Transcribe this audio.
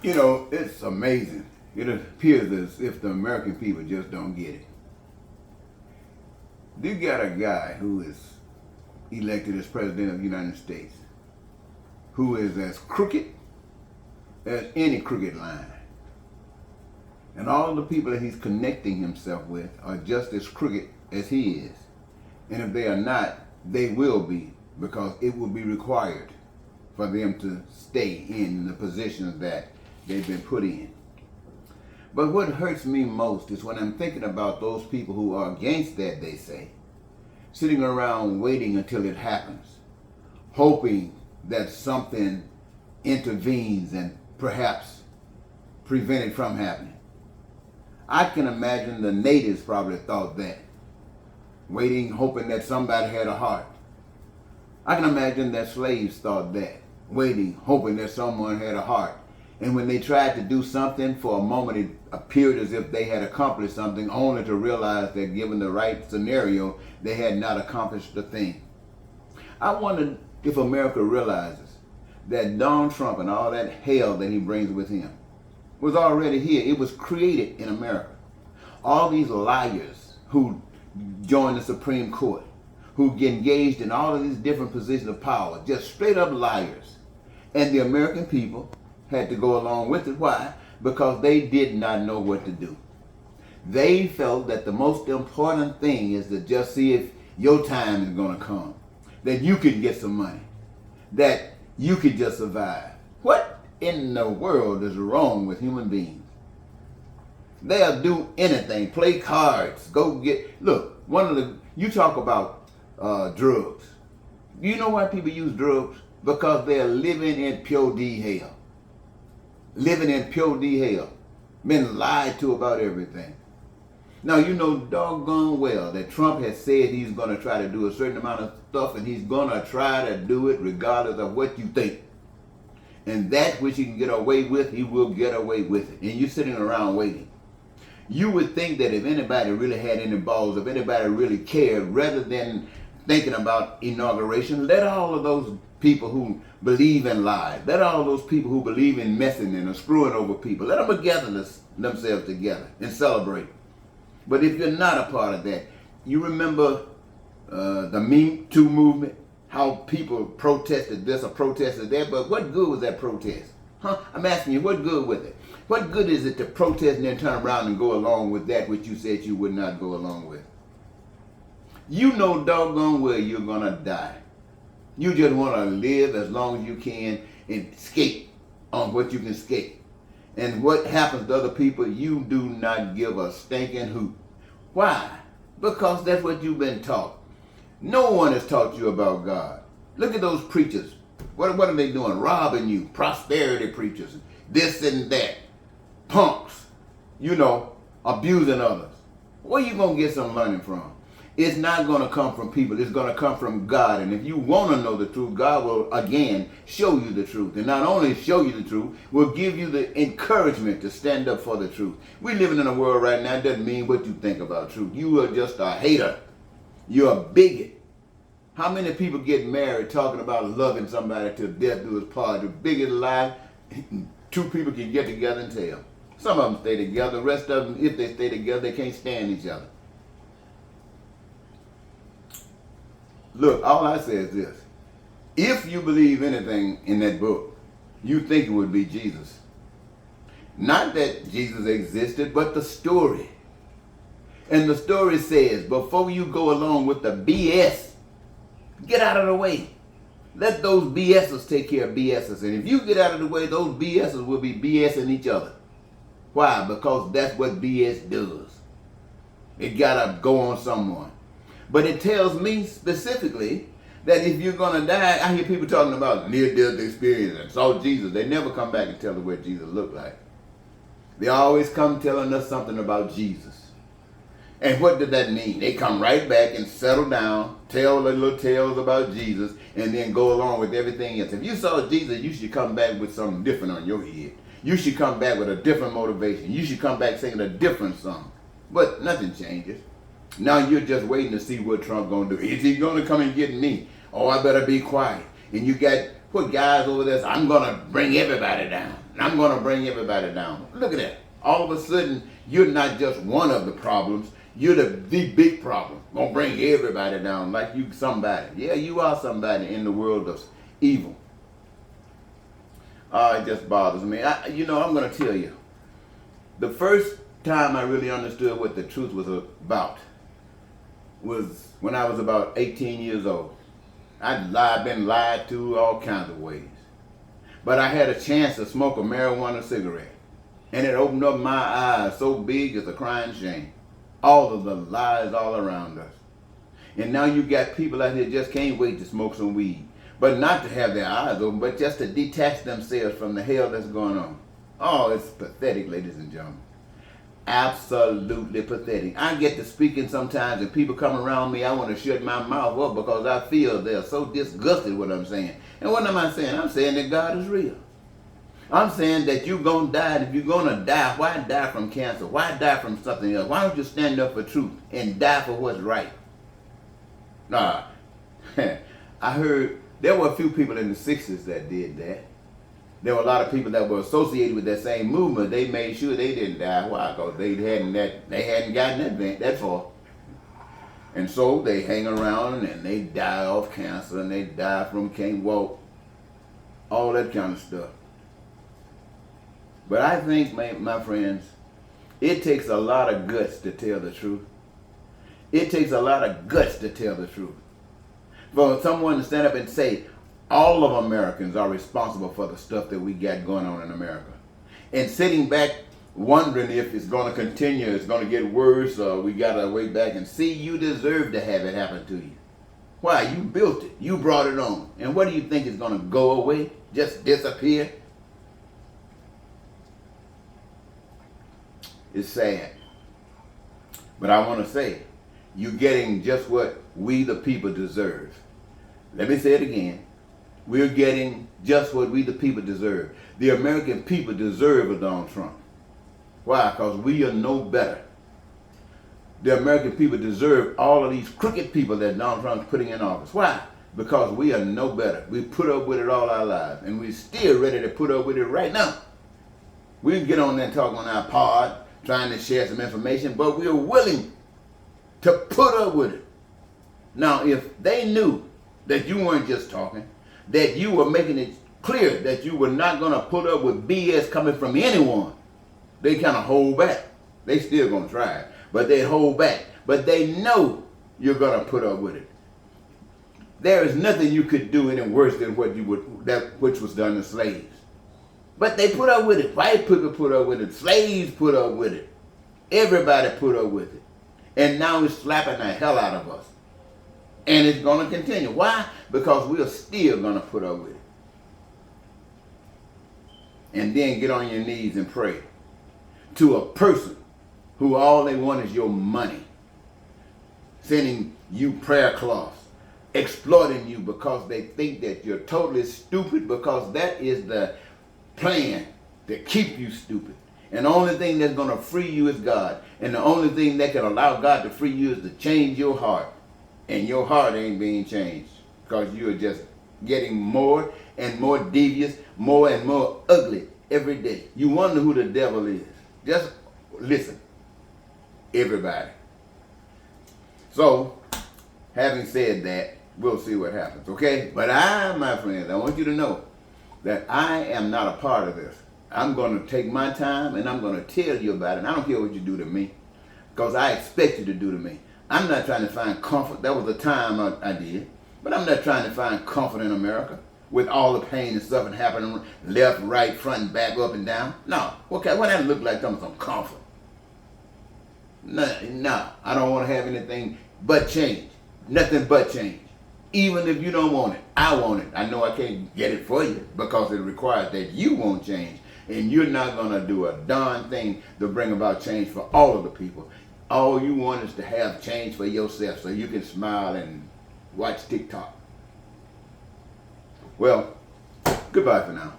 You know, it's amazing. It appears as if the American people just don't get it. You got a guy who is elected as president of the United States who is as crooked as any crooked line. And all the people that he's connecting himself with are just as crooked as he is. And if they are not, they will be, because it will be required for them to stay in the positions that they've been put in. But what hurts me most is when I'm thinking about those people who are against that, they say, sitting around waiting until it happens, hoping that something intervenes and perhaps prevent it from happening. I can imagine the natives probably thought that, waiting, hoping that somebody had a heart. I can imagine that slaves thought that, waiting, hoping that someone had a heart. And when they tried to do something, for a moment it appeared as if they had accomplished something, only to realize that given the right scenario, they had not accomplished a thing. I wonder if America realizes that Donald Trump and all that hell that he brings with him was already here. It was created in America. All these liars who join the Supreme Court, who get engaged in all of these different positions of power, just straight up liars. And the American people had to go along with it. Why? Because they did not know what to do. They felt that the most important thing is to just see if your time is going to come, that you can get some money, that you can just survive. What in the world is wrong with human beings? They'll do anything, play cards, go get, look, you talk about drugs. You know why people use drugs? Because they're living in pure D hell. Living in pure D hell. Been lied to about everything. Now, you know doggone well that Trump has said he's going to try to do a certain amount of stuff, and he's going to try to do it regardless of what you think. And that which he can get away with, he will get away with it. And you're sitting around waiting. You would think that if anybody really had any balls, if anybody really cared, rather than thinking about inauguration, let all of those people who believe in lies, let all those people who believe in messing and screwing over people, let them gather themselves together and celebrate. But if you're not a part of that, you remember the Me Too movement, how people protested this or protested that, but what good was that protest? I'm asking you, what good was it? What good is it to protest and then turn around and go along with that which you said you would not go along with? You know doggone well you're going to die. You just want to live as long as you can and skate on what you can skate. And what happens to other people, you do not give a stinking hoot. Why? Because that's what you've been taught. No one has taught you about God. Look at those preachers. What are they doing? Robbing you. Prosperity preachers. This and that. Punks. Abusing others. Where you going to get some money from? It's not going to come from people. It's going to come from God. And if you want to know the truth, God will, again, show you the truth. And not only show you the truth, will give you the encouragement to stand up for the truth. We're living in a world right now. It doesn't mean what you think about truth. You are just a hater. You're a bigot. How many people get married talking about loving somebody till death do us part? The biggest lie two people can get together and tell. Some of them stay together. The rest of them, if they stay together, they can't stand each other. Look, all I say is this. If you believe anything in that book, you think it would be Jesus. Not that Jesus existed, but the story. And the story says, before you go along with the BS, get out of the way. Let those BSers take care of BSers. And if you get out of the way, those BSers will be BSing each other. Why? Because that's what BS does. It gotta go on someone. But it tells me specifically that if you're going to die, I hear people talking about near-death experience and saw Jesus. They never come back and tell us what Jesus looked like. They always come telling us something about Jesus. And what did that mean? They come right back and settle down, tell the little tales about Jesus, and then go along with everything else. If you saw Jesus, you should come back with something different on your head. You should come back with a different motivation. You should come back singing a different song. But nothing changes. Now you're just waiting to see what Trump's going to do. Is he going to come and get me? Oh, I better be quiet. And you got put guys over there, I'm going to bring everybody down. I'm going to bring everybody down. Look at that. All of a sudden, you're not just one of the problems. You're the big problem. Going to bring everybody down like you somebody. Yeah, you are somebody in the world of evil. It just bothers me. I'm going to tell you. The first time I really understood what the truth was about was when I was about 18 years old. I'd been lied to all kinds of ways. But I had a chance to smoke a marijuana cigarette. And it opened up my eyes so big it's a crying shame. All of the lies all around us. And now you got people out here just can't wait to smoke some weed. But not to have their eyes open, but just to detach themselves from the hell that's going on. Oh, it's pathetic, ladies and gentlemen. Absolutely pathetic. I get to speaking sometimes and people come around me, I want to shut my mouth up because I feel they're so disgusted with what I'm saying. And what am I saying? I'm saying that God is real. I'm saying that you're going to die, and if you're going to die, why die from cancer? Why die from something else? Why don't you stand up for truth and die for what's right? Nah, I heard there were a few people in the 60s that did that. There were a lot of people that were associated with that same movement. They made sure they didn't die. Why? Because they hadn't gotten that far. And so they hang around and they die of cancer and they die from can't walk, all that kind of stuff. But I think, my friends, it takes a lot of guts to tell the truth. It takes a lot of guts to tell the truth. For someone to stand up and say, all of Americans are responsible for the stuff that we got going on in America. And sitting back wondering if it's going to continue, it's going to get worse, or we got to wait back and see, you deserve to have it happen to you. Why? You built it. You brought it on. And what do you think is going to go away? Just disappear? It's sad. But I want to say, you're getting just what we the people deserve. Let me say it again. We're getting just what we the people deserve. The American people deserve a Donald Trump. Why? Because we are no better. The American people deserve all of these crooked people that Donald Trump's putting in office. Why? Because we are no better. We put up with it all our lives. And we're still ready to put up with it right now. We can get on there and talk on our pod, trying to share some information, but we are willing to put up with it. Now, if they knew that you weren't just talking, that you were making it clear that you were not going to put up with BS coming from anyone, they kind of hold back. They still going to try it, but they hold back. But they know you're going to put up with it. There is nothing you could do any worse than which was done to slaves. But they put up with it. White people put up with it. Slaves put up with it. Everybody put up with it. And now it's slapping the hell out of us. And it's going to continue. Why? Because we are still going to put up with it. And then get on your knees and pray to a person who all they want is your money. Sending you prayer cloths. Exploiting you because they think that you're totally stupid, because that is the plan to keep you stupid. And the only thing that's going to free you is God. And the only thing that can allow God to free you is to change your heart. And your heart ain't being changed, because you're just getting more and more devious, more and more ugly every day. You wonder who the devil is. Just listen, everybody. So, having said that, we'll see what happens, okay? But my friends, I want you to know that I am not a part of this. I'm going to take my time and I'm going to tell you about it. And I don't care what you do to me, because I expect you to do to me. I'm not trying to find comfort. That was the time I did. But I'm not trying to find comfort in America with all the pain and stuff happening left, right, front, and back, up and down. No. Okay, what that look like? Some comfort. No, I don't want to have anything but change. Nothing but change. Even if you don't want it, I want it. I know I can't get it for you because it requires that you won't change. And you're not going to do a darn thing to bring about change for all of the people. All you want is to have change for yourself so you can smile and watch TikTok. Well, goodbye for now.